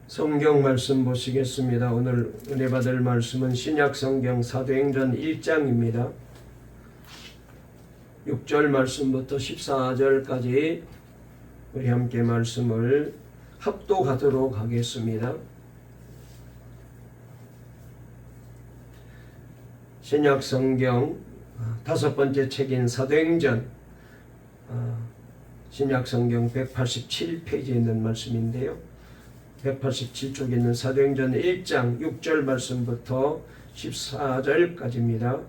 성경 말씀 보시겠습니다. 오늘 은혜 받을 말씀은 신약 성경 사도행전 1장입니다. 6절 말씀부터 14절까지 우리 함께 말씀을 합독하도록 하겠습니다. 신약 성경 다섯 번째 책인 사도행전 신약 성경 187페이지에 있는 말씀인데요. 187쪽에 있는 사도행전 1장 6절 말씀부터 14절까지입니다.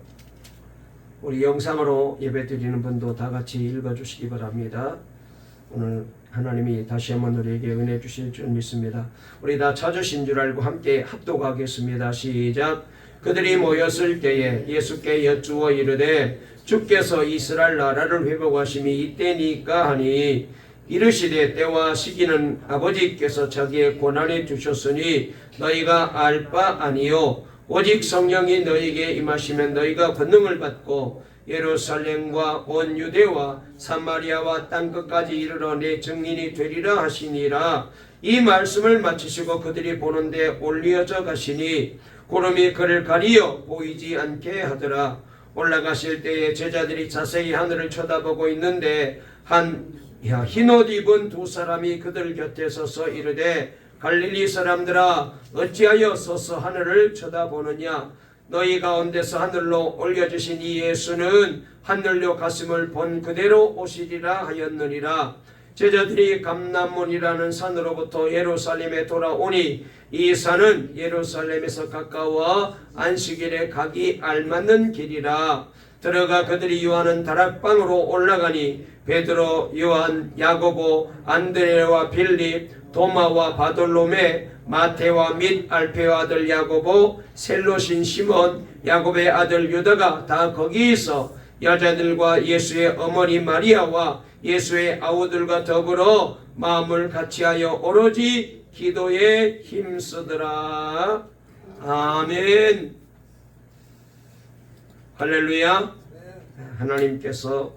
우리 영상으로 예배드리는 분도 다 같이 읽어주시기 바랍니다. 오늘 하나님이 다시 한번 우리에게 은혜 주실 줄 믿습니다. 우리 다 찾으신 줄 알고 함께 합독하겠습니다. 시작. 그들이 모였을 때에 예수께 여쭈어 이르되 주께서 이스라엘 나라를 회복하심이 이때니까 하니 이르시되 때와 시기는 아버지께서 자기의 권한에 주셨으니 너희가 알 바 아니요 오직 성령이 너희에게 임하시면 너희가 권능을 받고 예루살렘과 온 유대와 사마리아와 땅끝까지 이르러 내 증인이 되리라 하시니라. 이 말씀을 마치시고 그들이 보는데 올리어져 가시니 구름이 그를 가리어 보이지 않게 하더라. 올라가실 때에 제자들이 자세히 하늘을 쳐다보고 있는데 흰옷 입은 두 사람이 그들 곁에 서서 이르되 갈릴리 사람들아 어찌하여 서서 하늘을 쳐다보느냐. 너희 가운데서 하늘로 올려주신 이 예수는 하늘로 가심을 본 그대로 오시리라 하였느니라. 제자들이 감람문이라는 산으로부터 예루살렘에 돌아오니 이 산은 예루살렘에서 가까워 안식일에 가기 알맞는 길이라. 들어가 그들이 요하는 다락방으로 올라가니 베드로, 요한, 야고보, 안드레와 빌립, 도마와 바돌로메, 마테와 및 알페와 아들 야고보, 셀로신 시몬, 야곱의 아들 유다가 다 거기서 여자들과 예수의 어머니 마리아와 예수의 아우들과 더불어 마음을 같이하여 오로지 기도에 힘쓰더라. 아멘. 할렐루야. 하나님께서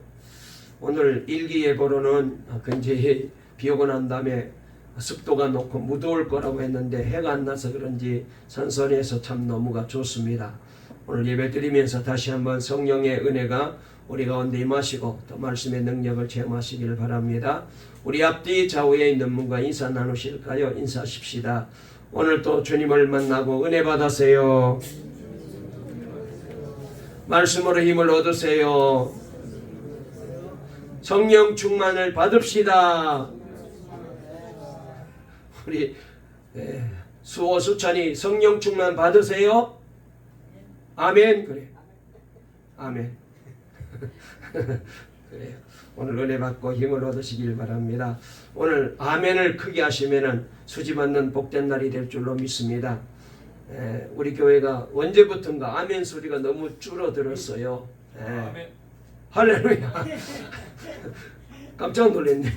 오늘 일기예보로는 근처에 비 오고 난 다음에 습도가 높고 무더울 거라고 했는데 해가 안 나서 그런지 선선해서 참 너무가 좋습니다. 오늘 예배 드리면서 다시 한번 성령의 은혜가 우리 가운데 임하시고 또 말씀의 능력을 체험하시길 바랍니다. 우리 앞뒤 좌우에 있는 분과 인사 나누실까요? 인사하십시다. 오늘 또 주님을 만나고 은혜 받으세요. 말씀으로 힘을 얻으세요. 성령 충만을 받읍시다. 우리 수호 수찬이 성령 충만 받으세요. 아멘. 그래. 아멘. 그래요. 오늘 은혜 받고 힘을 얻으시길 바랍니다. 오늘 아멘을 크게 하시면은 수지 받는 복된 날이 될 줄로 믿습니다. 우리 교회가 언제부턴가 아멘 소리가 너무 줄어들었어요. 아멘. 할렐루야. 깜짝 놀랐네.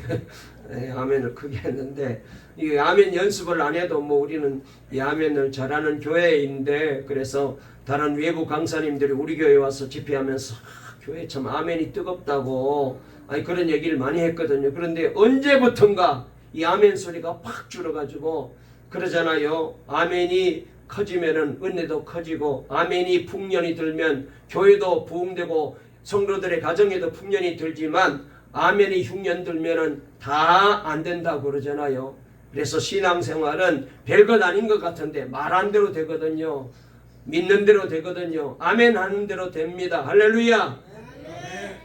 아멘을 크게 했는데 이 아멘 연습을 안 해도 뭐 우리는 이 아멘을 잘하는 교회인데 그래서 다른 외부 강사님들이 우리 교회에 와서 집회하면서 교회 참 아멘이 뜨겁다고 그런 얘기를 많이 했거든요. 그런데 언제부턴가 이 아멘 소리가 팍 줄어가지고 그러잖아요. 아멘이 커지면은 은혜도 커지고 아멘이 풍년이 들면 교회도 부흥되고 성도들의 가정에도 풍년이 들지만 아멘이 흉년 들면은 다 안 된다고 그러잖아요. 그래서 신앙생활은 별것 아닌 것 같은데 말한 대로 되거든요. 믿는 대로 되거든요. 아멘 하는 대로 됩니다. 할렐루야.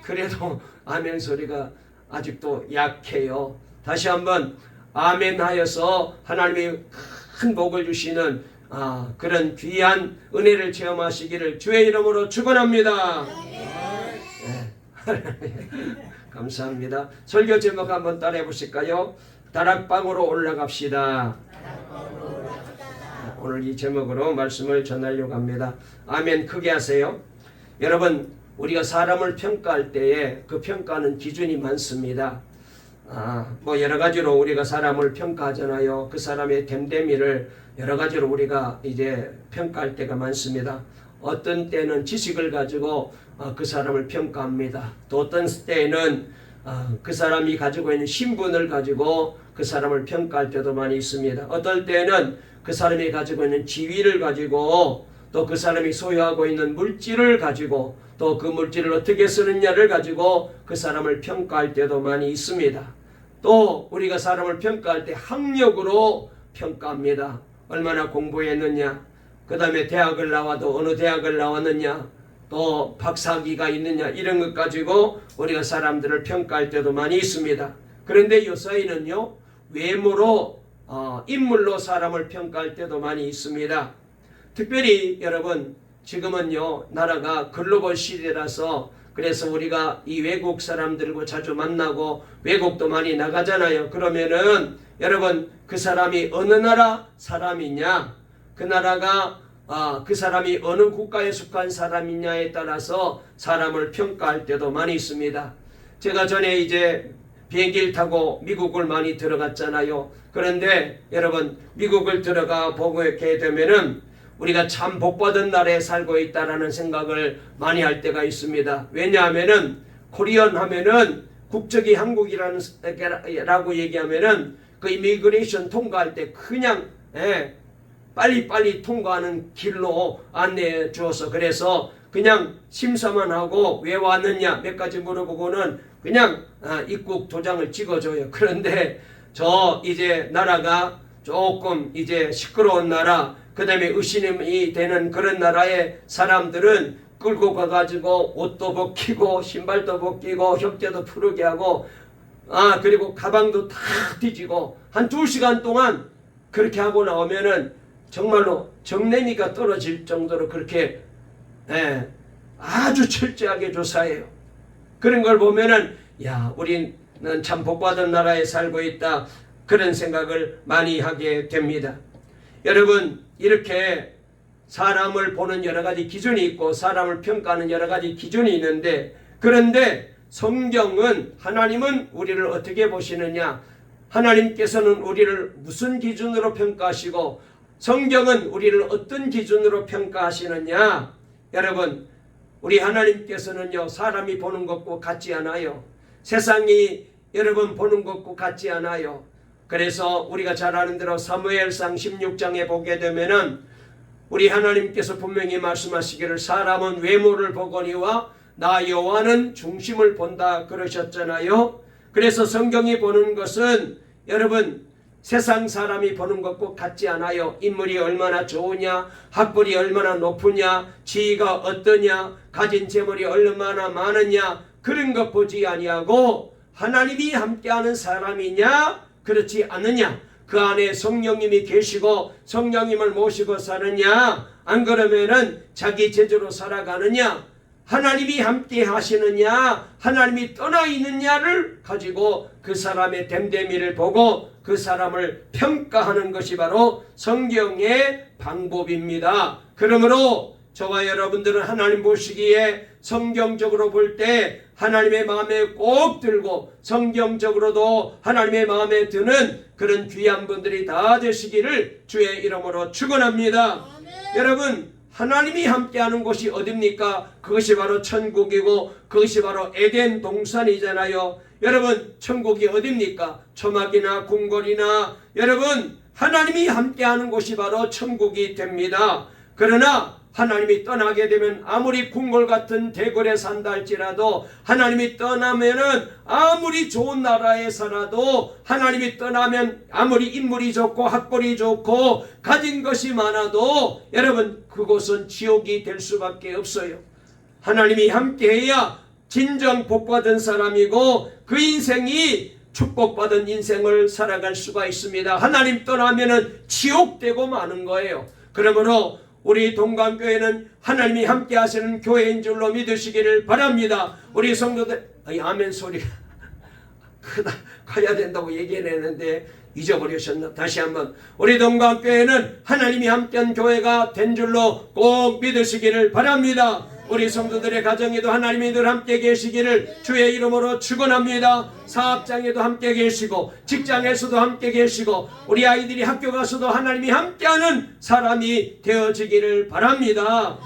그래도 아멘 소리가 아직도 약해요. 다시 한번 아멘 하여서 하나님이 큰 복을 주시는 그런 귀한 은혜를 체험하시기를 주의 이름으로 축원합니다. 감사합니다. 설교 제목 한번 따라해 보실까요? 다락방으로 올라갑시다. 오늘 이 제목으로 말씀을 전하려고 합니다. 아멘 크게 하세요. 여러분 우리가 사람을 평가할 때에 그 평가는 기준이 많습니다. 뭐 여러 가지로 우리가 사람을 평가하잖아요. 그 사람의 됨됨이를 여러 가지로 우리가 이제 평가할 때가 많습니다. 어떤 때는 지식을 가지고 그 사람을 평가합니다. 또 어떤 때는 그 사람이 가지고 있는 신분을 가지고 그 사람을 평가할 때도 많이 있습니다. 어떨 때는 그 사람이 가지고 있는 지위를 가지고 또 그 사람이 소유하고 있는 물질을 가지고 또 그 물질을 어떻게 쓰느냐를 가지고 그 사람을 평가할 때도 많이 있습니다. 또 우리가 사람을 평가할 때 학력으로 평가합니다. 얼마나 공부했느냐, 그 다음에 대학을 나와도 어느 대학을 나왔느냐, 또 박사학위가 있느냐, 이런 것 가지고 우리가 사람들을 평가할 때도 많이 있습니다. 그런데 요사이는요, 외모로 인물로 사람을 평가할 때도 많이 있습니다. 특별히 여러분, 지금은요 나라가 글로벌 시대라서 그래서 우리가 이 외국 사람들과 자주 만나고 외국도 많이 나가잖아요. 그러면은 여러분, 그 사람이 어느 나라 사람이냐, 그 나라가 그 사람이 어느 국가에 속한 사람이냐에 따라서 사람을 평가할 때도 많이 있습니다. 제가 전에 이제 비행기를 타고 미국을 많이 들어갔잖아요. 그런데 여러분, 미국을 들어가 보게 되면은 우리가 참 복받은 나라에 살고 있다라는 생각을 많이 할 때가 있습니다. 왜냐하면은 코리안 하면은 국적이 한국이라고 얘기하면은 그 이미그레이션 통과할 때 그냥 빨리빨리 통과하는 길로 안내해 주어서 그래서 그냥 심사만 하고 왜 왔느냐 몇 가지 물어보고는 그냥 입국 도장을 찍어줘요. 그런데 저 이제 나라가 조금 이제 시끄러운 나라, 그 다음에 의심이 되는 그런 나라의 사람들은 끌고 가가지고 옷도 벗기고 신발도 벗기고 혁대도 푸르게 하고 그리고 가방도 다 뒤지고 한 2시간 동안 그렇게 하고 나오면은 정말로 정내미가 떨어질 정도로 그렇게 아주 철저하게 조사해요. 그런 걸 보면은 야, 우리는 참 복받은 나라에 살고 있다, 그런 생각을 많이 하게 됩니다. 여러분, 이렇게 사람을 보는 여러 가지 기준이 있고 사람을 평가하는 여러 가지 기준이 있는데, 그런데 성경은, 하나님은 우리를 어떻게 보시느냐, 하나님께서는 우리를 무슨 기준으로 평가하시고 성경은 우리를 어떤 기준으로 평가하시느냐. 여러분, 우리 하나님께서는요 사람이 보는 것과 같지 않아요. 세상이 여러분 보는 것과 같지 않아요. 그래서 우리가 잘 아는 대로 사무엘상 16장에 보게 되면은 우리 하나님께서 분명히 말씀하시기를 사람은 외모를 보거니와 나 여호와는 중심을 본다 그러셨잖아요. 그래서 성경이 보는 것은 여러분 세상 사람이 보는 것과 같지 않아요. 인물이 얼마나 좋으냐, 학벌이 얼마나 높으냐, 지위가 어떠냐, 가진 재물이 얼마나 많으냐, 그런 것 보지 아니하고 하나님이 함께하는 사람이냐 그렇지 않느냐, 그 안에 성령님이 계시고 성령님을 모시고 사느냐, 안 그러면은 자기 제주로 살아가느냐, 하나님이 함께 하시느냐 하나님이 떠나 있느냐를 가지고 그 사람의 됨됨이를 보고 그 사람을 평가하는 것이 바로 성경의 방법입니다. 그러므로 저와 여러분들은 하나님 보시기에 성경적으로 볼 때 하나님의 마음에 꼭 들고 성경적으로도 하나님의 마음에 드는 그런 귀한 분들이 다 되시기를 주의 이름으로 축원합니다. 여러분, 하나님이 함께하는 곳이 어딥니까? 그것이 바로 천국이고 그것이 바로 에덴 동산이잖아요. 여러분, 천국이 어딥니까? 초막이나 궁궐이나 여러분, 하나님이 함께하는 곳이 바로 천국이 됩니다. 그러나 하나님이 떠나게 되면 아무리 궁궐 같은 대궐에 산다 할지라도, 하나님이 떠나면은 아무리 좋은 나라에 살아도, 하나님이 떠나면 아무리 인물이 좋고 학벌이 좋고 가진 것이 많아도 여러분 그곳은 지옥이 될 수밖에 없어요. 하나님이 함께해야 진정 복받은 사람이고 그 인생이 축복받은 인생을 살아갈 수가 있습니다. 하나님 떠나면은 지옥되고 마는 거예요. 그러므로 우리 동강교회는 하나님이 함께 하시는 교회인 줄로 믿으시기를 바랍니다. 우리 성도들, 아멘 소리가 크다, 커야 된다고 얘기했는데 잊어버리셨나? 다시 한번, 우리 동강교회는 하나님이 함께한 교회가 된 줄로 꼭 믿으시기를 바랍니다. 우리 성도들의 가정에도 하나님이 늘 함께 계시기를 주의 이름으로 축원합니다. 사업장에도 함께 계시고 직장에서도 함께 계시고 우리 아이들이 학교 가서도 하나님이 함께하는 사람이 되어지기를 바랍니다.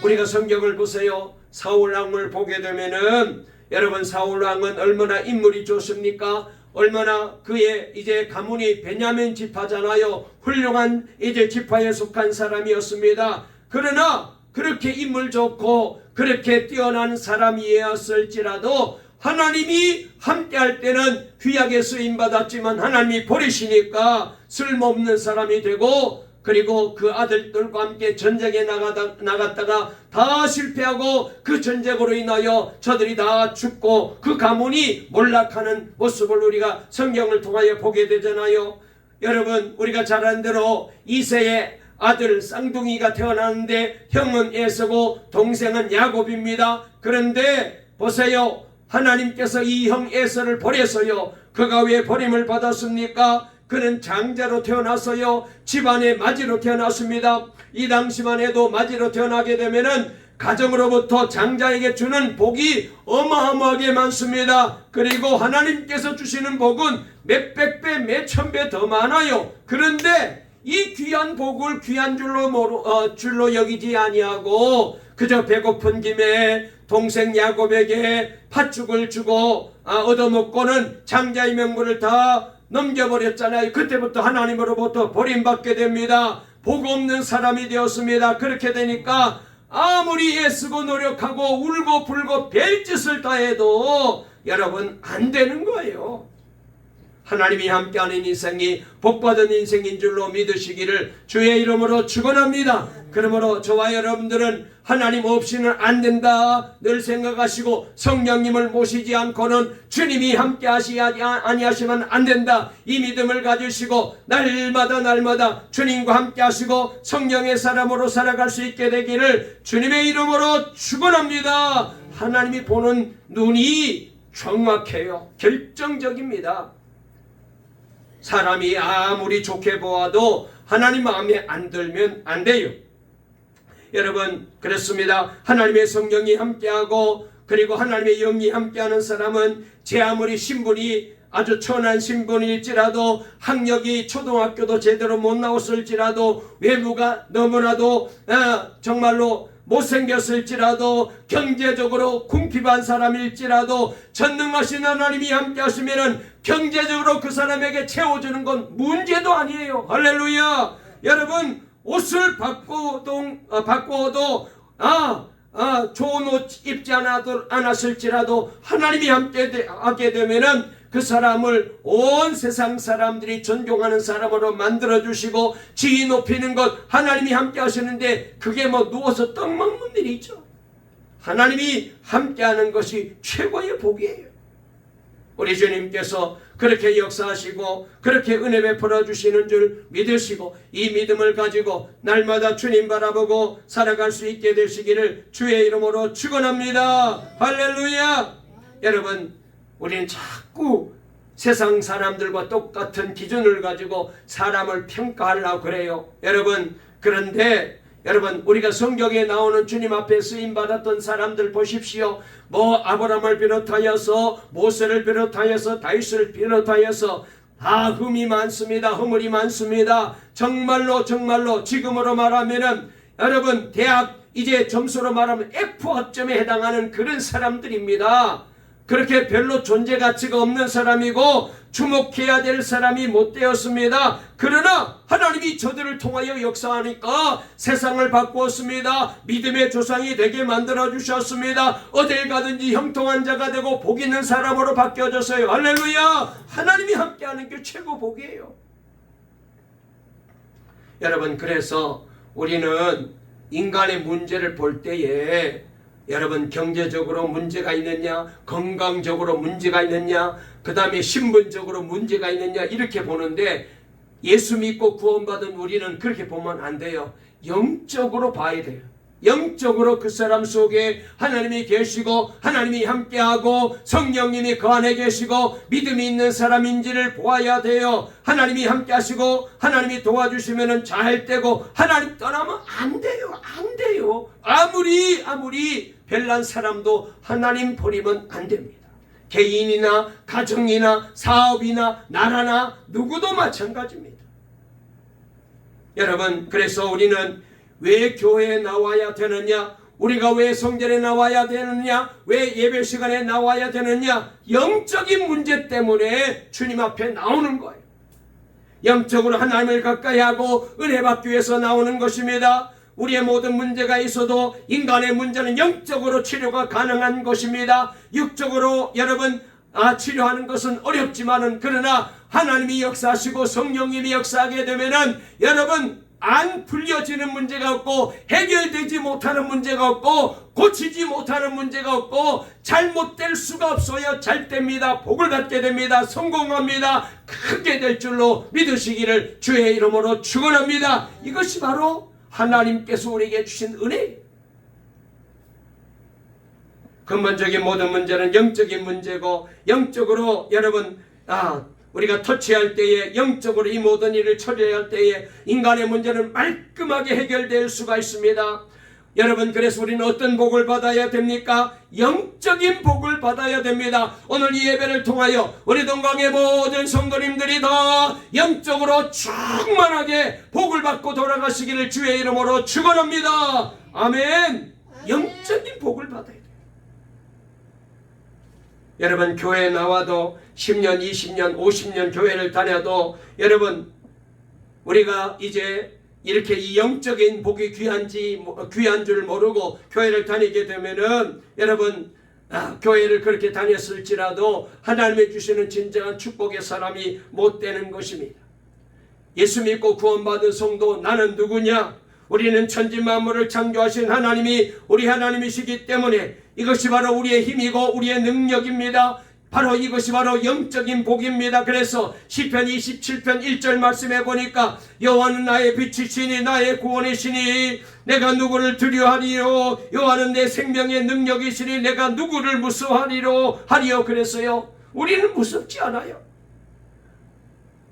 우리가 성경을 보세요. 사울 왕을 보게 되면은 여러분 사울 왕은 얼마나 인물이 좋습니까? 얼마나 그의 이제 가문이 베냐민 지파잖아요. 훌륭한 이제 지파에 속한 사람이었습니다. 그러나 그렇게 인물 좋고 그렇게 뛰어난 사람이었을지라도 하나님이 함께할 때는 귀하게 쓰임받았지만 하나님이 버리시니까 쓸모없는 사람이 되고, 그리고 그 아들들과 함께 전쟁에 나갔다가 다 실패하고 그 전쟁으로 인하여 저들이 다 죽고 그 가문이 몰락하는 모습을 우리가 성경을 통하여 보게 되잖아요. 여러분, 우리가 잘 아는 대로 이새의 아들 쌍둥이가 태어났는데 형은 에서고 동생은 야곱입니다. 그런데 보세요, 하나님께서 이 형 에서를 버려서요, 그가 왜 버림을 받았습니까? 그는 장자로 태어나서요, 집안의 마지로 태어났습니다. 이 당시만 해도 마지로 태어나게 되면은 가정으로부터 장자에게 주는 복이 어마어마하게 많습니다. 그리고 하나님께서 주시는 복은 몇백 배, 몇천 배 더 많아요. 그런데 이 귀한 복을 귀한 줄로 여기지 아니하고 그저 배고픈 김에 동생 야곱에게 팥죽을 주고 얻어먹고는 장자의 명분을 다 넘겨버렸잖아요. 그때부터 하나님으로부터 버림받게 됩니다. 복 없는 사람이 되었습니다. 그렇게 되니까 아무리 애쓰고 노력하고 울고 불고 별짓을 다 해도 여러분 안 되는 거예요. 하나님이 함께하는 인생이 복받은 인생인 줄로 믿으시기를 주의 이름으로 축원합니다. 그러므로 저와 여러분들은 하나님 없이는 안 된다 늘 생각하시고, 성령님을 모시지 않고는 주님이 함께하시지 아니하시면 안 된다, 이 믿음을 가지시고 날마다 주님과 함께하시고 성령의 사람으로 살아갈 수 있게 되기를 주님의 이름으로 축원합니다. 하나님이 보는 눈이 정확해요. 결정적입니다. 사람이 아무리 좋게 보아도 하나님 마음에 안 들면 안 돼요. 여러분, 그렇습니다. 하나님의 성령이 함께하고 그리고 하나님의 영이 함께하는 사람은 제 아무리 신분이 아주 천한 신분일지라도, 학력이 초등학교도 제대로 못 나왔을지라도, 외모가 너무나도 정말로 못생겼을지라도, 경제적으로 궁핍한 사람일지라도 전능하신 하나님이 함께 하시면 경제적으로 그 사람에게 채워주는 건 문제도 아니에요. 할렐루야. 여러분, 옷을 바꾸어도 좋은 옷 입지 않았을지라도 하나님이 함께 하게 되면은 그 사람을 온 세상 사람들이 존경하는 사람으로 만들어주시고 지위 높이는 것 하나님이 함께 하시는데, 그게 뭐 누워서 떡 먹는 일이죠. 하나님이 함께하는 것이 최고의 복이에요. 우리 주님께서 그렇게 역사하시고 그렇게 은혜 베풀어 주시는 줄 믿으시고 이 믿음을 가지고 날마다 주님 바라보고 살아갈 수 있게 되시기를 주의 이름으로 축원합니다. 할렐루야. 여러분, 우리는 자꾸 세상 사람들과 똑같은 기준을 가지고 사람을 평가하려고 그래요. 여러분, 그런데 여러분, 우리가 성경에 나오는 주님 앞에 쓰임받았던 사람들 보십시오. 아브라함을 비롯하여서 모세를 비롯하여서 다윗을 비롯하여서 다 흠이 많습니다. 허물이 많습니다. 정말로 지금으로 말하면은 여러분, 대학 이제 점수로 말하면 F 학점에 해당하는 그런 사람들입니다. 그렇게 별로 존재 가치가 없는 사람이고 주목해야 될 사람이 못 되었습니다. 그러나 하나님이 저들을 통하여 역사하니까 세상을 바꾸었습니다. 믿음의 조상이 되게 만들어 주셨습니다. 어딜 가든지 형통한 자가 되고 복 있는 사람으로 바뀌어졌어요. 할렐루야. 하나님이 함께하는 게 최고 복이에요. 여러분, 그래서 우리는 인간의 문제를 볼 때에 여러분, 경제적으로 문제가 있느냐, 건강적으로 문제가 있느냐, 그 다음에 신분적으로 문제가 있느냐, 이렇게 보는데 예수 믿고 구원받은 우리는 그렇게 보면 안 돼요. 영적으로 봐야 돼요. 영적으로 그 사람 속에 하나님이 계시고 하나님이 함께하고 성령님이 그 안에 계시고 믿음이 있는 사람인지를 보아야 돼요. 하나님이 함께하시고 하나님이 도와주시면 잘 되고 하나님 떠나면 안 돼요. 안 돼요. 아무리 별난 사람도 하나님 버리면 안 됩니다. 개인이나 가정이나 사업이나 나라나 누구도 마찬가지입니다. 여러분, 그래서 우리는 왜 교회에 나와야 되느냐? 우리가 왜 성전에 나와야 되느냐? 왜 예배 시간에 나와야 되느냐? 영적인 문제 때문에 주님 앞에 나오는 거예요. 영적으로 하나님을 가까이 하고 은혜 받기 위해서 나오는 것입니다. 우리의 모든 문제가 있어도 인간의 문제는 영적으로 치료가 가능한 것입니다. 육적으로 여러분 치료하는 것은 어렵지만은 그러나 하나님이 역사하시고 성령님이 역사하게 되면은 여러분 안 풀려지는 문제가 없고 해결되지 못하는 문제가 없고 고치지 못하는 문제가 없고 잘못될 수가 없어요. 잘 됩니다. 복을 받게 됩니다. 성공합니다. 크게 될 줄로 믿으시기를 주의 이름으로 축원합니다. 이것이 바로 하나님께서 우리에게 주신 은혜예요. 근본적인 모든 문제는 영적인 문제고 영적으로 여러분 우리가 터치할 때에 영적으로 이 모든 일을 처리할 때에 인간의 문제는 말끔하게 해결될 수가 있습니다. 여러분 그래서 우리는 어떤 복을 받아야 됩니까? 영적인 복을 받아야 됩니다. 오늘 이 예배를 통하여 우리 동강의 모든 성도님들이 다 영적으로 충만하게 복을 받고 돌아가시기를 주의 이름으로 축원합니다. 아멘. 영적인 복을 받아야 돼요. 여러분 교회에 나와도 10년, 20년, 50년 교회를 다녀도 여러분 우리가 이제 이렇게 이 영적인 복이 귀한 줄 모르고 교회를 다니게 되면은 여러분 교회를 그렇게 다녔을지라도 하나님이 주시는 진정한 축복의 사람이 못 되는 것입니다. 예수 믿고 구원받은 성도 나는 누구냐? 우리는 천지 만물을 창조하신 하나님이 우리 하나님이시기 때문에 이것이 바로 우리의 힘이고 우리의 능력입니다. 바로 이것이 바로 영적인 복입니다. 그래서 시편 27편 1절 말씀해 보니까 여호와는 나의 빛이시니 나의 구원이시니 내가 누구를 두려워하리요? 여호와는 내 생명의 능력이시니 내가 누구를 무서워하리요? 그랬어요. 우리는 무섭지 않아요.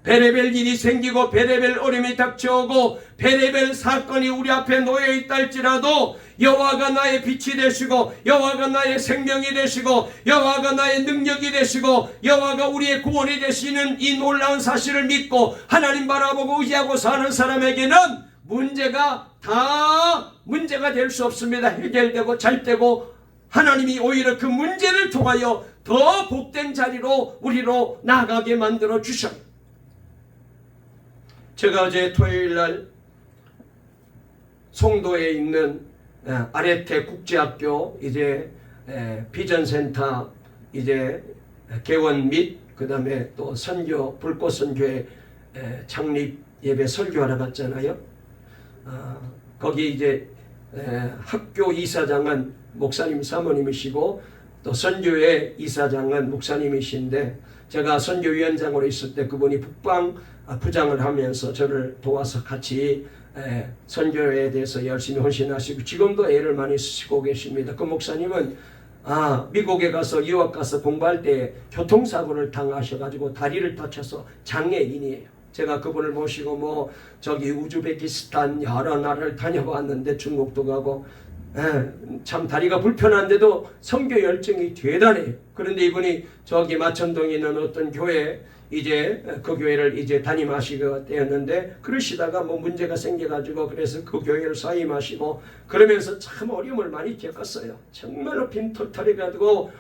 베레벨 일이 생기고 베레벨 어려움이 닥쳐오고 베레벨 사건이 우리 앞에 놓여있다 할지라도 여호와가 나의 빛이 되시고 여호와가 나의 생명이 되시고 여호와가 나의 능력이 되시고 여호와가 우리의 구원이 되시는 이 놀라운 사실을 믿고 하나님 바라보고 의지하고 사는 사람에게는 문제가 다 문제가 될 수 없습니다. 해결되고 잘 되고 하나님이 오히려 그 문제를 통하여 더 복된 자리로 우리로 나아가게 만들어 주셔요. 제가 어제 토요일날 송도에 있는 아레테 국제학교 이제 비전센터 이제 개원 및 그 다음에 또 선교 불꽃선교회 창립 예배 설교하러 갔잖아요. 거기 이제 학교 이사장은 목사님 사모님이시고 또 선교회 이사장은 목사님이신데 제가 선교위원장으로 있을 때 그분이 북방 부장을 하면서 저를 도와서 같이 선교에 대해서 열심히 헌신하시고 지금도 애를 많이 쓰시고 계십니다. 그 목사님은 미국에 가서 유학 가서 공부할 때 교통사고를 당하셔가지고 다리를 다쳐서 장애인이에요. 제가 그분을 모시고 저기 우즈베키스탄 여러 나라를 다녀봤는데 중국도 가고 참 다리가 불편한데도 선교 열정이 대단해요. 그런데 이분이 저기 마천동에 있는 어떤 교회 이제 그 교회를 이제 담임하시게 되었는데 그러시다가 문제가 생겨가지고 그래서 그 교회를 사임하시고 그러면서 참 어려움을 많이 겪었어요. 정말로 빈털털해가지고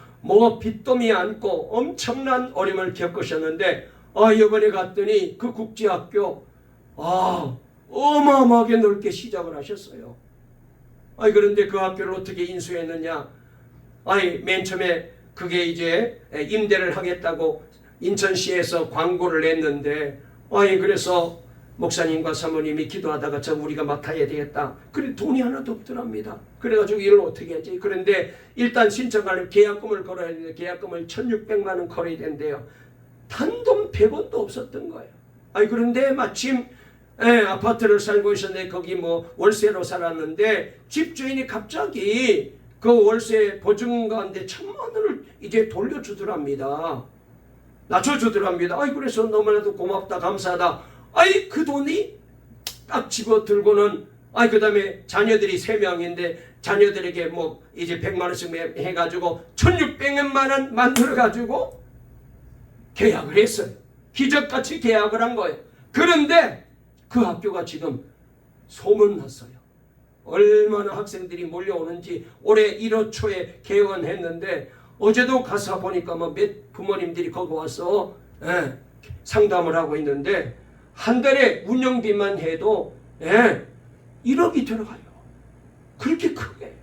빚더미 않고 엄청난 어려움을 겪으셨는데 이번에 갔더니 그 국제학교 어마어마하게 넓게 시작을 하셨어요. 그런데 그 학교를 어떻게 인수했느냐? 맨 처음에 그게 이제 임대를 하겠다고 인천시에서 광고를 냈는데 그래서 목사님과 사모님이 기도하다가 우리가 맡아야 되겠다. 그래 돈이 하나도 없더랍니다. 그래가지고 이걸 어떻게 하지? 그런데 일단 신청하는 계약금을 걸어야 되는데 계약금을 1,600만 원 걸어야 된대요. 단돈 100원도 없었던 거예요. 그런데 마침 아파트를 살고 있었는데 거기 월세로 살았는데 집주인이 갑자기 그 월세 보증 가운데 1,000만 원을 이제 돌려주더랍니다. 낮춰주더랍니다. 그래서 너무나도 고맙다 감사하다. 그 돈이 딱 집어들고는 그 다음에 자녀들이 3명인데 자녀들에게 이제 100만 원씩 해가지고 1,600만 원 만들어가지고 계약을 했어요. 기적같이 계약을 한 거예요. 그런데 그 학교가 지금 소문났어요. 얼마나 학생들이 몰려오는지 올해 1월 초에 개원했는데 어제도 가서 보니까 뭐 몇 부모님들이 거기 와서 상담을 하고 있는데 한 달에 운영비만 해도 1억이 들어가요. 그렇게 크게.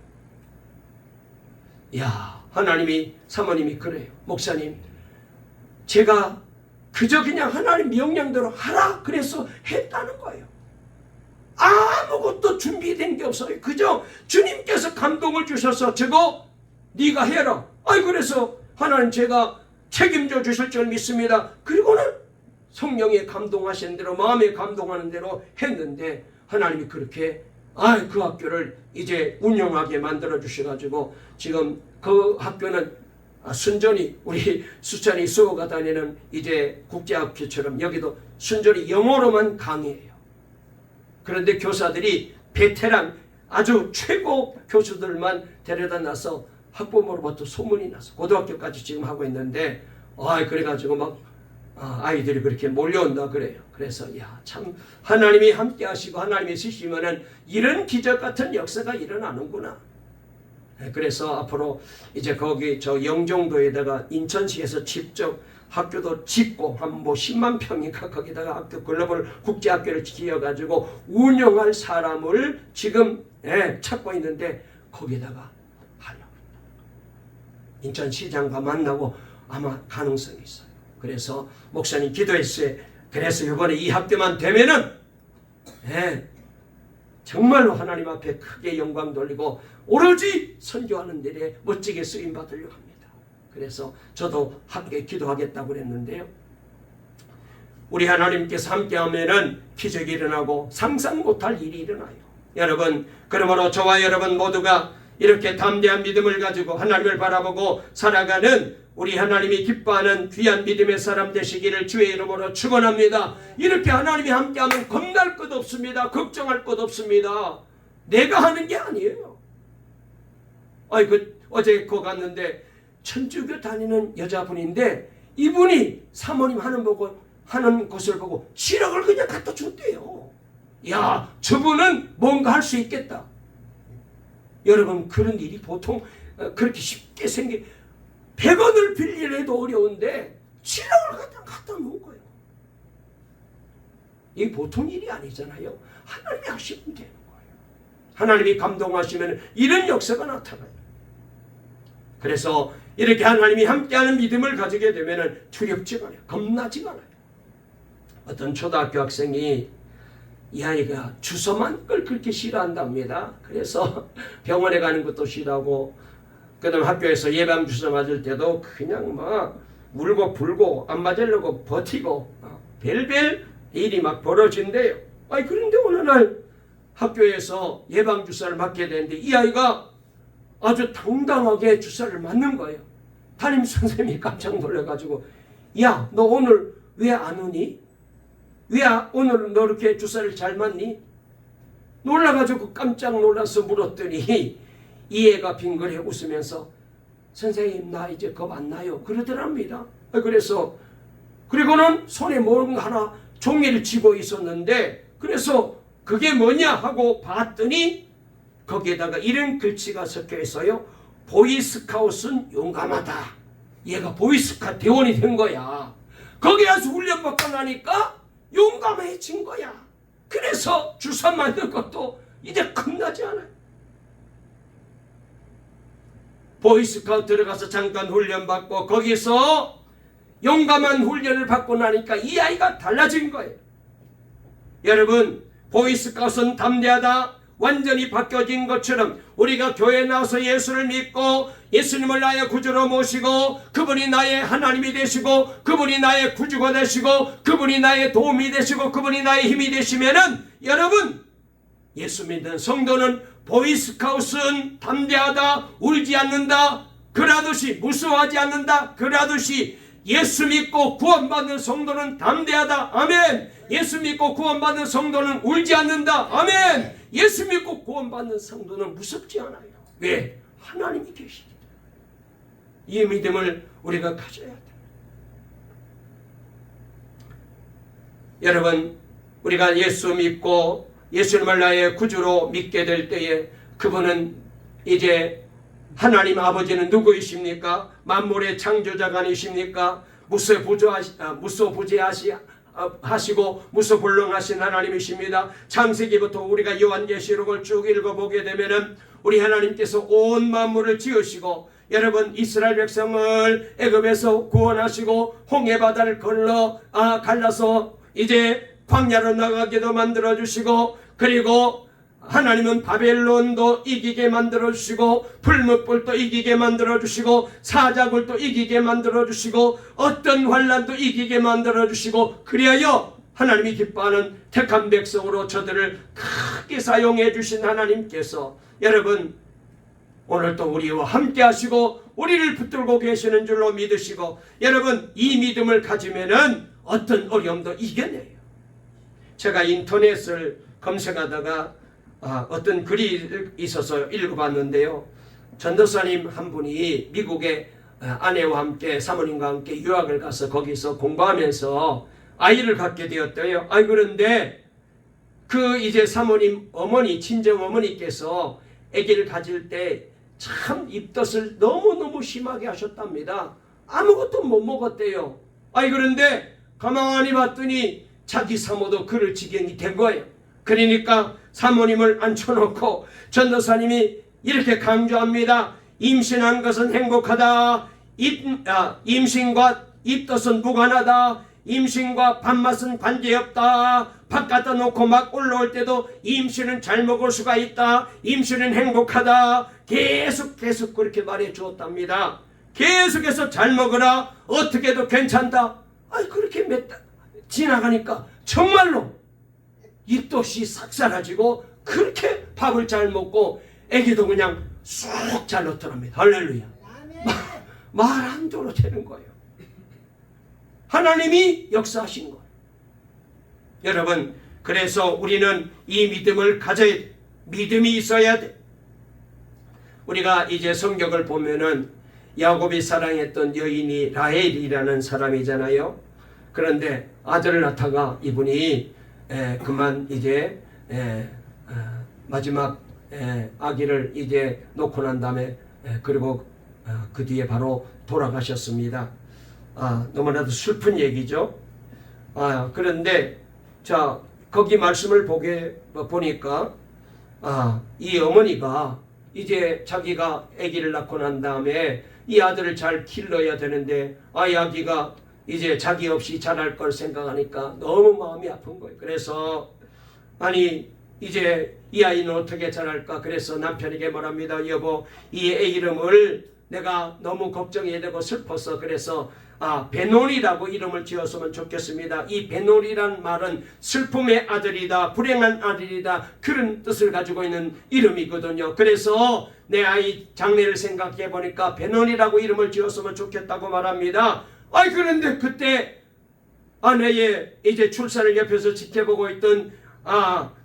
야, 하나님이 사모님이 그래요. 목사님, 제가 그저 그냥 하나님 명령대로 하라 그래서 했다는 거예요. 아무것도 준비된 게 없어요. 그저 주님께서 감동을 주셔서 저거 네가 해라. 그래서 하나님 제가 책임져 주실 줄 믿습니다. 그리고는 성령의 감동하신 대로 마음에 감동하는 대로 했는데 하나님이 그렇게 그 학교를 이제 운영하게 만들어 주셔가지고 지금 그 학교는 순전히 우리 수찬이 수호가 다니는 이제 국제학교처럼 여기도 순전히 영어로만 강의해요. 그런데 교사들이 베테랑 아주 최고 교수들만 데려다 놔서 학부모로부터 소문이 나서 고등학교까지 지금 하고 있는데 그래가지고 막 아이들이 그렇게 몰려온다 그래요. 그래서 참 하나님이 함께 하시고 하나님이 쓰시면은 이런 기적 같은 역사가 일어나는구나. 그래서 앞으로 이제 거기 저 영종도에다가 인천시에서 직접 학교도 짓고 한 10만 평인가 거기다가 학교 글로벌 국제학교를 지어가지고 운영할 사람을 지금 찾고 있는데 거기다가 하려고. 인천시장과 만나고 아마 가능성이 있어요. 그래서 목사님 기도했어요. 그래서 이번에 이 학교만 되면은 정말로 하나님 앞에 크게 영광 돌리고 오로지 선교하는 일에 멋지게 쓰임 받으려고 합니다. 그래서 저도 함께 기도하겠다고 그랬는데요. 우리 하나님께서 함께 하면은 기적이 일어나고 상상 못할 일이 일어나요. 여러분, 그러므로 저와 여러분 모두가 이렇게 담대한 믿음을 가지고 하나님을 바라보고 살아가는 우리 하나님이 기뻐하는 귀한 믿음의 사람 되시기를 주의 이름으로 축원합니다. 이렇게 하나님이 함께하면 겁날 것 없습니다. 걱정할 것 없습니다. 내가 하는 게 아니에요. 어제 거 갔는데 천주교 다니는 여자분인데 이분이 사모님 하는 것을 보고 7억을 그냥 갖다 줬대요. 저분은 뭔가 할 수 있겠다. 여러분, 그런 일이 보통 그렇게 쉽게 100원을 빌리려도 어려운데 7억을 갖다 놓은 거예요. 이게 보통 일이 아니잖아요. 하나님이 하시면 되는 거예요. 하나님이 감동하시면 이런 역사가 나타나요. 그래서 이렇게 하나님이 함께하는 믿음을 가지게 되면 두렵지가 않아요. 겁나지가 않아요. 어떤 초등학교 학생이 이 아이가 주소만 걸 그렇게 싫어한답니다. 그래서 병원에 가는 것도 싫어하고 그 다음에 학교에서 예방 주사 맞을 때도 그냥 막 울고 불고 안 맞으려고 버티고 별별 일이 막 벌어진대요. 그런데 어느 날 학교에서 예방 주사를 맞게 되는데 이 아이가 아주 당당하게 주사를 맞는 거예요. 담임 선생님이 깜짝 놀라가지고 너 오늘 왜 안 오니? 왜 오늘 너 이렇게 주사를 잘 맞니? 놀라가지고 깜짝 놀라서 물었더니 이 애가 빙그레 웃으면서 선생님 나 이제 겁 안 나요 그러더랍니다. 그래서 그리고는 손에 뭔가 하나 종이를 쥐고 있었는데 그래서 그게 뭐냐 하고 봤더니 거기에다가 이런 글씨가 적혀 있어요. 보이스카웃은 용감하다. 얘가 보이스카웃 대원이 된 거야. 거기 가서 훈련받고 나니까 용감해진 거야. 그래서 주사 맞는 것도 이제 겁나지 않아요. 보이스카웃 들어가서 잠깐 훈련받고 거기서 용감한 훈련을 받고 나니까 이 아이가 달라진 거예요. 여러분, 보이스카웃은 담대하다. 완전히 바뀌어진 것처럼 우리가 교회에 나와서 예수를 믿고 예수님을 나의 구주로 모시고 그분이 나의 하나님이 되시고 그분이 나의 구주가 되시고 그분이 나의 도움이 되시고 그분이 나의 힘이 되시면은 여러분, 예수 믿는 성도는 보이스카웃은 담대하다, 울지 않는다, 그러듯이 무서워하지 않는다, 그러듯이 예수 믿고 구원받는 성도는 담대하다. 아멘. 예수 믿고 구원받는 성도는 울지 않는다. 아멘. 예수 믿고 구원받는 성도는 무섭지 않아요. 왜? 하나님이 계시기 때문에. 이 믿음을 우리가 가져야 돼요. 여러분, 우리가 예수 믿고 예수님을 나의 구주로 믿게 될 때에 그분은 이제 하나님 아버지는 누구이십니까? 만물의 창조자가 아니십니까? 무소부재하시고 무소불능하신 하나님이십니다. 창세기부터 우리가 요한계시록을 쭉 읽어보게 되면은 우리 하나님께서 온 만물을 지으시고 여러분 이스라엘 백성을 애굽에서 구원하시고 홍해바다를 갈라서 이제 광야로 나가게도 만들어주시고 그리고 하나님은 바벨론도 이기게 만들어주시고 불뭇불도 이기게 만들어주시고 사자굴도 이기게 만들어주시고 어떤 환난도 이기게 만들어주시고 그리하여 하나님이 기뻐하는 택한 백성으로 저들을 크게 사용해 주신 하나님께서 여러분 오늘도 우리와 함께 하시고 우리를 붙들고 계시는 줄로 믿으시고 여러분 이 믿음을 가지면은 어떤 어려움도 이겨내요. 제가 인터넷을 검색하다가 어떤 글이 있어서 읽어봤는데요. 전도사님 한 분이 미국에 아내와 함께 사모님과 함께 유학을 가서 거기서 공부하면서 아이를 갖게 되었대요. 그런데 그 이제 사모님 어머니 친정 어머니께서 아기를 가질 때 참 입덧을 너무너무 심하게 하셨답니다. 아무것도 못 먹었대요. 그런데 가만히 봤더니 자기 사모도 그럴 지경이 된 거예요. 그러니까 사모님을 앉혀놓고 전도사님이 이렇게 강조합니다. 임신한 것은 행복하다. 임신과 입덧은 무관하다. 임신과 밥맛은 관계없다. 밥 갖다 놓고 막 올라올 때도 임신은 잘 먹을 수가 있다. 임신은 행복하다. 계속 그렇게 말해 주었답니다. 계속해서 잘 먹어라. 어떻게 해도 괜찮다. 그렇게 몇 달 지나가니까 정말로 입덧이 싹 사라지고 그렇게 밥을 잘 먹고 애기도 그냥 쑥 잘 넣더랍니다. 할렐루야. 말 안 들어도 되는 거예요. 하나님이 역사하신 거예요. 여러분 그래서 우리는 이 믿음을 가져야 돼. 믿음이 있어야 돼. 우리가 이제 성경을 보면은 야곱이 사랑했던 여인이 라헬이라는 사람이잖아요. 그런데 아들을 낳다가 이분이 그만 이제 마지막 아기를 이제 놓고 난 다음에 그리고 그 뒤에 바로 돌아가셨습니다. 너무나도 슬픈 얘기죠. 그런데 자 거기 말씀을 보니까 이 어머니가 이제 자기가 아기를 낳고 난 다음에 이 아들을 잘 길러야 되는데 이 아기가 이제 자기 없이 자랄 걸 생각하니까 너무 마음이 아픈 거예요. 그래서 이제 이 아이는 어떻게 자랄까. 그래서 남편에게 말합니다. 여보, 이 애 이름을 내가 너무 걱정이 되고 슬퍼서 그래서 베놀이라고 이름을 지었으면 좋겠습니다. 이 베놀이란 말은 슬픔의 아들이다, 불행한 아들이다, 그런 뜻을 가지고 있는 이름이거든요. 그래서 내 아이 장래를 생각해 보니까 베놀이라고 이름을 지었으면 좋겠다고 말합니다. 그런데 그때 아내의 이제 출산을 옆에서 지켜보고 있던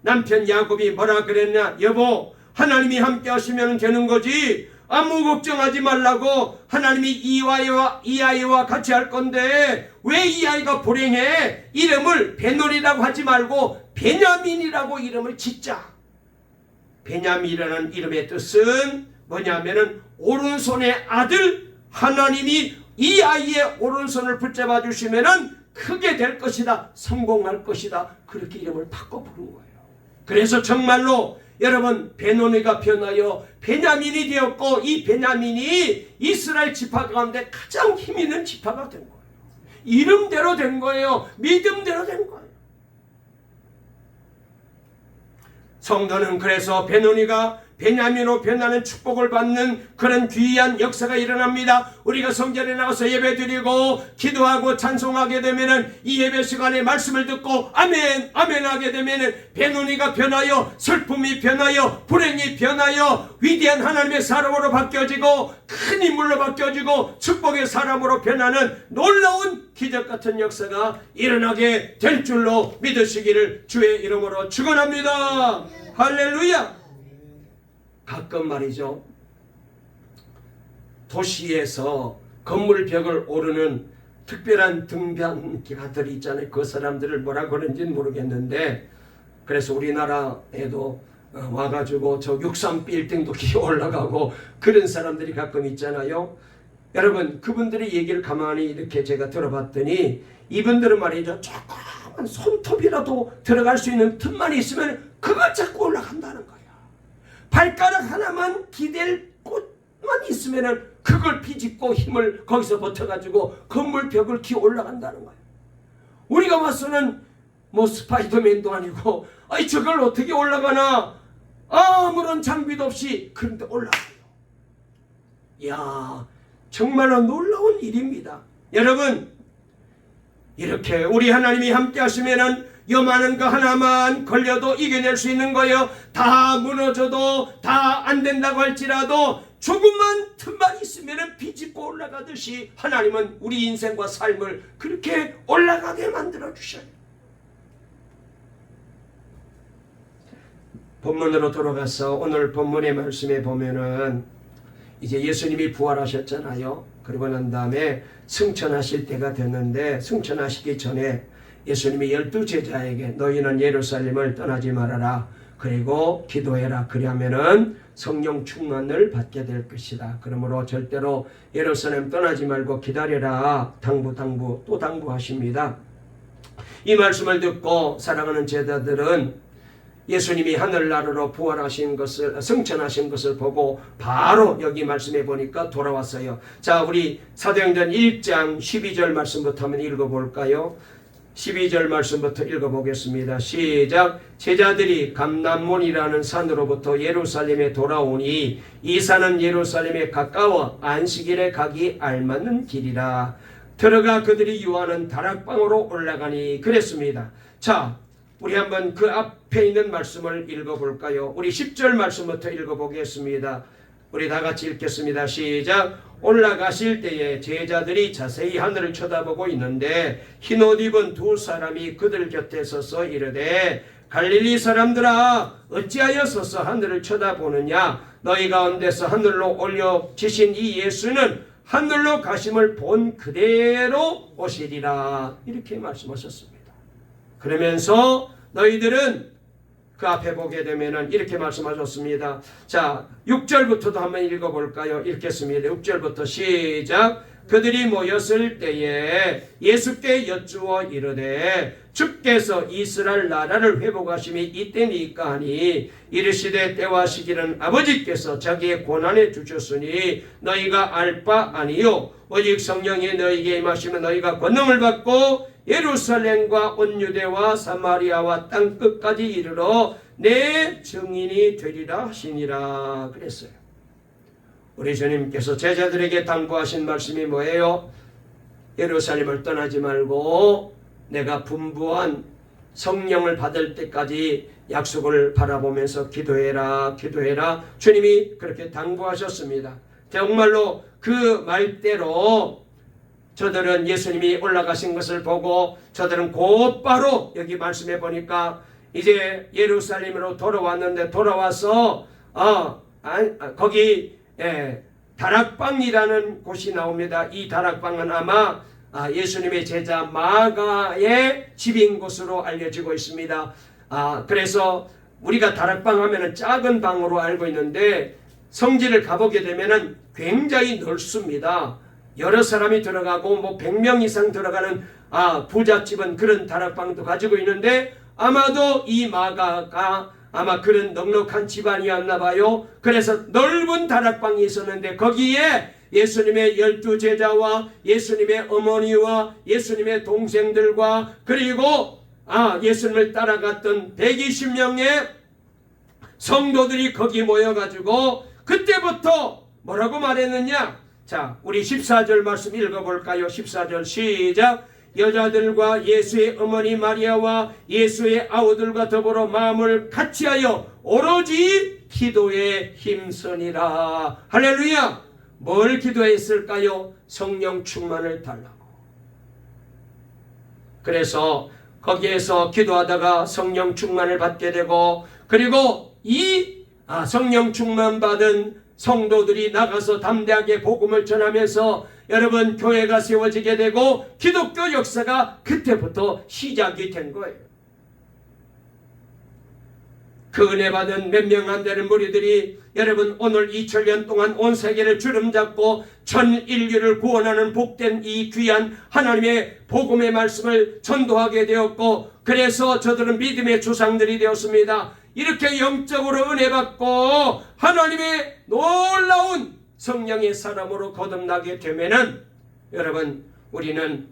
남편 야곱이 뭐라 그랬냐. 여보, 하나님이 함께 하시면 되는 거지 아무 걱정하지 말라고. 하나님이 이 아이와 같이 할 건데 왜 이 아이가 불행해. 이름을 베놀이라고 하지 말고 베냐민이라고 이름을 짓자. 베냐민이라는 이름의 뜻은 뭐냐면은 오른손의 아들. 하나님이 이 아이의 오른손을 붙잡아 주시면은 크게 될 것이다, 성공할 것이다, 그렇게 이름을 바꿔 부른 거예요. 그래서 정말로 여러분 베노니가 변하여 베냐민이 되었고 이 베냐민이 이스라엘 지파 가운데 가장 힘 있는 지파가 된 거예요. 이름대로 된 거예요. 믿음대로 된 거예요. 성도는 그래서 베노니가 베냐민으로 변하는 축복을 받는 그런 귀한 역사가 일어납니다. 우리가 성전에 나가서 예배드리고 기도하고 찬송하게 되면은 이 예배 시간에 말씀을 듣고 아멘 아멘 하게 되면은 베노니가 변하여 슬픔이 변하여 불행이 변하여 위대한 하나님의 사람으로 바뀌어지고 큰 인물로 바뀌어지고 축복의 사람으로 변하는 놀라운 기적 같은 역사가 일어나게 될 줄로 믿으시기를 주의 이름으로 축원합니다. 할렐루야. 가끔 말이죠, 도시에서 건물 벽을 오르는 특별한 등반가들이 있잖아요. 그 사람들을 뭐라고 하는지는 모르겠는데 그래서 우리나라에도 와가지고 저 63빌딩도 기어 올라가고 그런 사람들이 가끔 있잖아요. 여러분, 그분들의 얘기를 가만히 이렇게 제가 들어봤더니 이분들은 말이죠, 조그만 손톱이라도 들어갈 수 있는 틈만 있으면 그걸 자꾸 올라간다는 거야. 발가락 하나만 기댈 곳만 있으면 그걸 비집고 힘을 거기서 버텨가지고 건물 벽을 기어 올라간다는 거야. 우리가 와서는 뭐 스파이더맨도 아니고 아이 저걸 어떻게 올라가나, 아무런 장비도 없이 그런데 올라가요. 이야, 정말로 놀라운 일입니다. 여러분, 이렇게 우리 하나님이 함께 하시면은 요만한 거 하나만 걸려도 이겨낼 수 있는 거예요. 다 무너져도 다 안 된다고 할지라도 조금만 틈만 있으면 비집고 올라가듯이 하나님은 우리 인생과 삶을 그렇게 올라가게 만들어 주셔요. 본문으로 돌아가서 오늘 본문의 말씀에 보면은 이제 예수님이 부활하셨잖아요. 그러고 난 다음에 승천하실 때가 됐는데, 승천하시기 전에 예수님이 12제자에게 너희는 예루살렘을 떠나지 말아라, 그리고 기도해라, 그리하면은 성령 충만을 받게 될 것이다. 그러므로 절대로 예루살렘 떠나지 말고 기다려라, 또 당부하십니다. 이 말씀을 듣고 사랑하는 제자들은 예수님이 하늘나라로 부활하신 것을, 승천하신 것을 보고 바로 여기 말씀해 보니까 돌아왔어요. 자, 우리 사도행전 1장 12절 말씀부터 한번 읽어볼까요? 12절 말씀부터 읽어보겠습니다. 시작. 제자들이 감람몬이라는 산으로부터 예루살렘에 돌아오니 이 산은 예루살렘에 가까워 안식일에 가기 알맞는 길이라. 들어가 그들이 유하는 다락방으로 올라가니 그랬습니다. 자, 우리 한번 그 앞에 있는 말씀을 읽어볼까요? 우리 10절 말씀부터 읽어보겠습니다. 우리 다 같이 읽겠습니다. 시작. 올라가실 때에 제자들이 자세히 하늘을 쳐다보고 있는데 흰옷 입은 두 사람이 그들 곁에 서서 이르되 갈릴리 사람들아, 어찌하여 서서 하늘을 쳐다보느냐? 너희 가운데서 하늘로 올려지신 이 예수는 하늘로 가심을 본 그대로 오시리라. 이렇게 말씀하셨습니다. 그러면서 너희들은 그 앞에 보게 되면은 이렇게 말씀하셨습니다. 자, 6절부터도 한번 읽어볼까요? 읽겠습니다. 6절부터 시작. 그들이 모였을 때에 예수께 여쭈어 이르되 주께서 이스라엘 나라를 회복하심이 이때니까 하니 이르시되 때와 시기는 아버지께서 자기의 권한에 주셨으니 너희가 알 바 아니요 오직 성령이 너희에게 임하시면 너희가 권능을 받고 예루살렘과 온 유대와 사마리아와 땅 끝까지 이르러 내 증인이 되리라 하시니라 그랬어요. 우리 주님께서 제자들에게 당부하신 말씀이 뭐예요? 예루살렘을 떠나지 말고 내가 분부한 성령을 받을 때까지 약속을 바라보면서 기도해라, 기도해라. 주님이 그렇게 당부하셨습니다. 정말로 그 말대로 저들은 예수님이 올라가신 것을 보고 저들은 곧바로 여기 말씀해 보니까 이제 예루살렘으로 돌아왔는데 돌아와서 거기 다락방이라는 곳이 나옵니다. 이 다락방은 아마 예수님의 제자 마가의 집인 곳으로 알려지고 있습니다. 그래서 우리가 다락방 하면은 작은 방으로 알고 있는데 성지를 가보게 되면은 굉장히 넓습니다. 여러 사람이 들어가고 뭐 100명 이상 들어가는 부잣집은 그런 다락방도 가지고 있는데 아마도 이 마가가 아마 그런 넉넉한 집안이었나 봐요. 그래서 넓은 다락방이 있었는데 거기에 예수님의 12제자와 예수님의 어머니와 예수님의 동생들과 그리고 예수님을 따라갔던 120명의 성도들이 거기 모여가지고 그때부터 뭐라고 말했느냐? 자, 우리 14절 말씀 읽어볼까요? 14절 시작. 여자들과 예수의 어머니 마리아와 예수의 아우들과 더불어 마음을 같이하여 오로지 기도에 힘쓰니라. 할렐루야. 뭘 기도했을까요? 성령 충만을 달라고. 그래서 거기에서 기도하다가 성령 충만을 받게 되고 그리고 이 성령 충만 받은 성도들이 나가서 담대하게 복음을 전하면서 여러분 교회가 세워지게 되고 기독교 역사가 그때부터 시작이 된 거예요. 그 은혜 받은 몇 명 안 되는 무리들이 여러분 오늘 2000년 동안 온 세계를 주름잡고 전 인류를 구원하는 복된 이 귀한 하나님의 복음의 말씀을 전도하게 되었고, 그래서 저들은 믿음의 조상들이 되었습니다. 이렇게 영적으로 은혜 받고 하나님의 놀라운 성령의 사람으로 거듭나게 되면은 여러분 우리는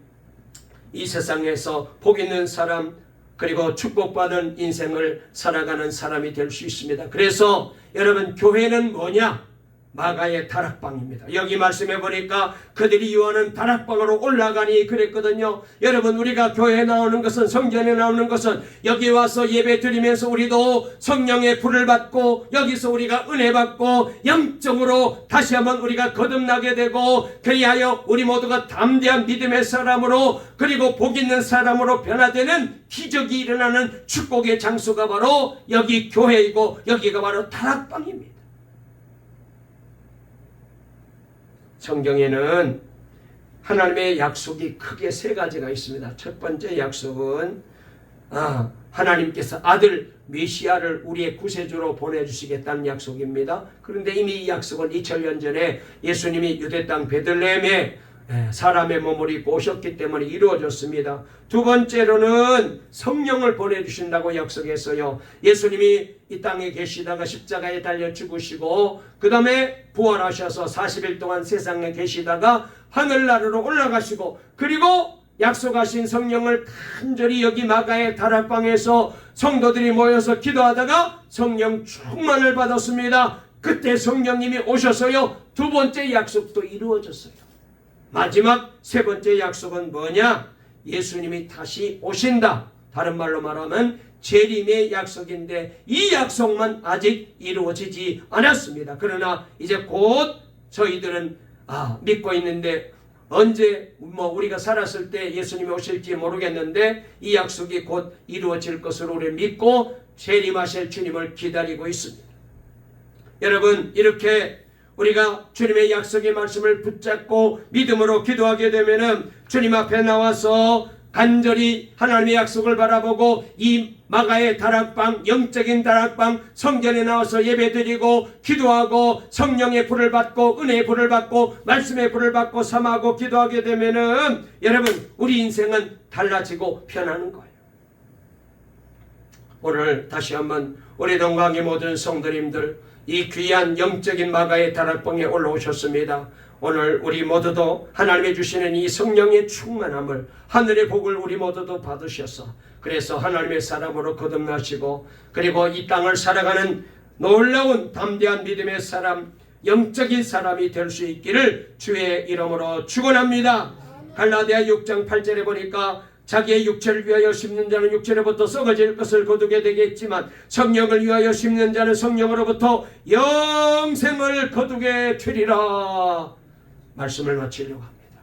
이 세상에서 복 있는 사람 그리고 축복받은 인생을 살아가는 사람이 될 수 있습니다. 그래서 여러분 교회는 뭐냐? 마가의 다락방입니다. 여기 말씀해 보니까 그들이 요하는 다락방으로 올라가니 그랬거든요. 여러분 우리가 교회에 나오는 것은, 성전에 나오는 것은 여기 와서 예배 드리면서 우리도 성령의 불을 받고 여기서 우리가 은혜 받고 영적으로 다시 한번 우리가 거듭나게 되고, 그리하여 우리 모두가 담대한 믿음의 사람으로 그리고 복 있는 사람으로 변화되는 기적이 일어나는 축복의 장소가 바로 여기 교회이고 여기가 바로 다락방입니다. 성경에는 하나님의 약속이 크게 세 가지가 있습니다. 첫 번째 약속은 하나님께서 아들 메시아를 우리의 구세주로 보내주시겠다는 약속입니다. 그런데 이미 이 약속은 2000년 전에 예수님이 유대 땅 베들레헴에 사람의 몸을 입고 오셨기 때문에 이루어졌습니다. 두 번째로는 성령을 보내주신다고 약속했어요. 예수님이 이 땅에 계시다가 십자가에 달려 죽으시고 그 다음에 부활하셔서 40일 동안 세상에 계시다가 하늘나라로 올라가시고, 그리고 약속하신 성령을 간절히 여기 마가의 다락방에서 성도들이 모여서 기도하다가 성령 충만을 받았습니다. 그때 성령님이 오셔서요 두 번째 약속도 이루어졌어요. 마지막 세 번째 약속은 뭐냐? 예수님이 다시 오신다. 다른 말로 말하면 재림의 약속인데 이 약속만 아직 이루어지지 않았습니다. 그러나 이제 곧 저희들은 믿고 있는데 언제 우리가 살았을 때 예수님이 오실지 모르겠는데 이 약속이 곧 이루어질 것으로 우리 믿고 재림하실 주님을 기다리고 있습니다. 여러분 이렇게 우리가 주님의 약속의 말씀을 붙잡고 믿음으로 기도하게 되면은 주님 앞에 나와서 간절히 하나님의 약속을 바라보고 이 마가의 다락방, 영적인 다락방, 성전에 나와서 예배드리고 기도하고 성령의 불을 받고 은혜의 불을 받고 말씀의 불을 받고 삼하고 기도하게 되면은 여러분 우리 인생은 달라지고 변하는 거예요. 오늘 다시 한번 우리 동강의 모든 성도님들, 이 귀한 영적인 마가의 다락방에 올라오셨습니다. 오늘 우리 모두도 하나님이 주시는 이 성령의 충만함을, 하늘의 복을 우리 모두도 받으셔서 그래서 하나님의 사람으로 거듭나시고 그리고 이 땅을 살아가는 놀라운 담대한 믿음의 사람, 영적인 사람이 될 수 있기를 주의 이름으로 축원합니다. 갈라디아 6장 8절에 보니까 자기의 육체를 위하여 심는 자는 육체로부터 썩어질 것을 거두게 되겠지만 성령을 위하여 심는 자는 성령으로부터 영생을 거두게 되리라. 말씀을 마치려고 합니다.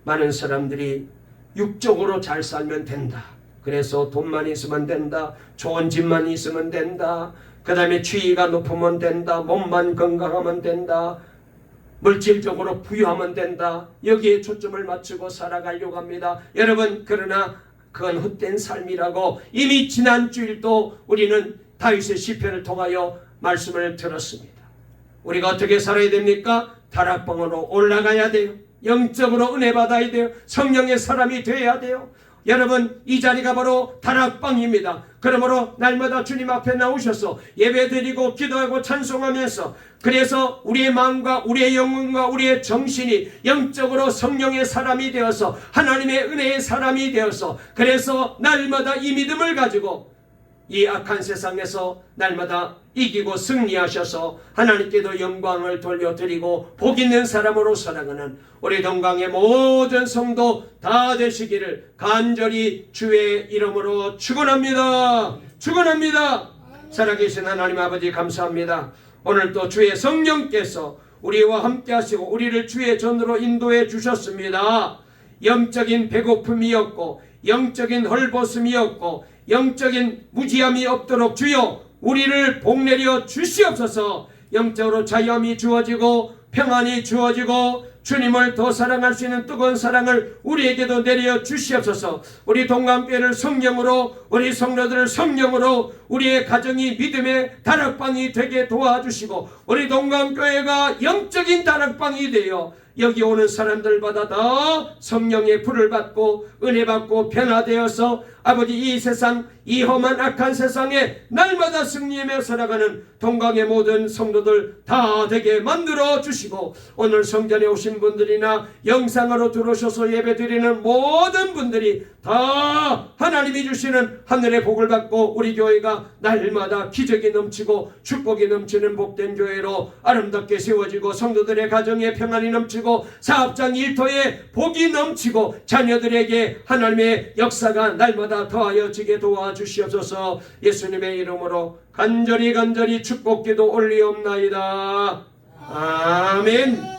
많은 사람들이 육적으로 잘 살면 된다. 그래서 돈만 있으면 된다. 좋은 집만 있으면 된다. 그 다음에 지위가 높으면 된다. 몸만 건강하면 된다. 물질적으로 부유하면 된다. 여기에 초점을 맞추고 살아가려고 합니다. 여러분 그러나 그건 헛된 삶이라고 이미 지난 주일도 우리는 다윗의 시편을 통하여 말씀을 들었습니다. 우리가 어떻게 살아야 됩니까? 다락방으로 올라가야 돼요. 영적으로 은혜 받아야 돼요. 성령의 사람이 되어야 돼요. 여러분 이 자리가 바로 다락방입니다. 그러므로 날마다 주님 앞에 나오셔서 예배드리고 기도하고 찬송하면서 그래서 우리의 마음과 우리의 영혼과 우리의 정신이 영적으로 성령의 사람이 되어서 하나님의 은혜의 사람이 되어서 그래서 날마다 이 믿음을 가지고 이 악한 세상에서 날마다 이기고 승리하셔서 하나님께도 영광을 돌려드리고 복 있는 사람으로 살아가는 우리 동강의 모든 성도 다 되시기를 간절히 주의 이름으로 축원합니다. 축원합니다. 살아계신 하나님 아버지 감사합니다. 오늘 또 주의 성령께서 우리와 함께 하시고 우리를 주의 전으로 인도해 주셨습니다. 영적인 배고픔이었고 영적인 헐벗음이었고 영적인 무지함이 없도록 주여 우리를 복내려 주시옵소서. 영적으로 자유함이 주어지고 평안이 주어지고 주님을 더 사랑할 수 있는 뜨거운 사랑을 우리에게도 내려 주시옵소서. 우리 동감교회를 성령으로, 우리 성도들을 성령으로, 우리의 가정이 믿음의 다락방이 되게 도와주시고, 우리 동감교회가 영적인 다락방이 되어 여기 오는 사람들마다 다 성령의 불을 받고 은혜 받고 변화되어서 아버지 이 세상, 이 험한 악한 세상에 날마다 승리하며 살아가는 동강의 모든 성도들 다 되게 만들어 주시고, 오늘 성전에 오신 분들이나 영상으로 들어오셔서 예배드리는 모든 분들이 다 하나님이 주시는 하늘의 복을 받고 우리 교회가 날마다 기적이 넘치고 축복이 넘치는 복된 교회로 아름답게 세워지고, 성도들의 가정에 평안이 넘치고, 사업장 일터에 복이 넘치고, 자녀들에게 하나님의 역사가 날마다 더하여지게 도와주시옵소서. 예수님의 이름으로 간절히 축복기도 올리옵나이다. 아멘.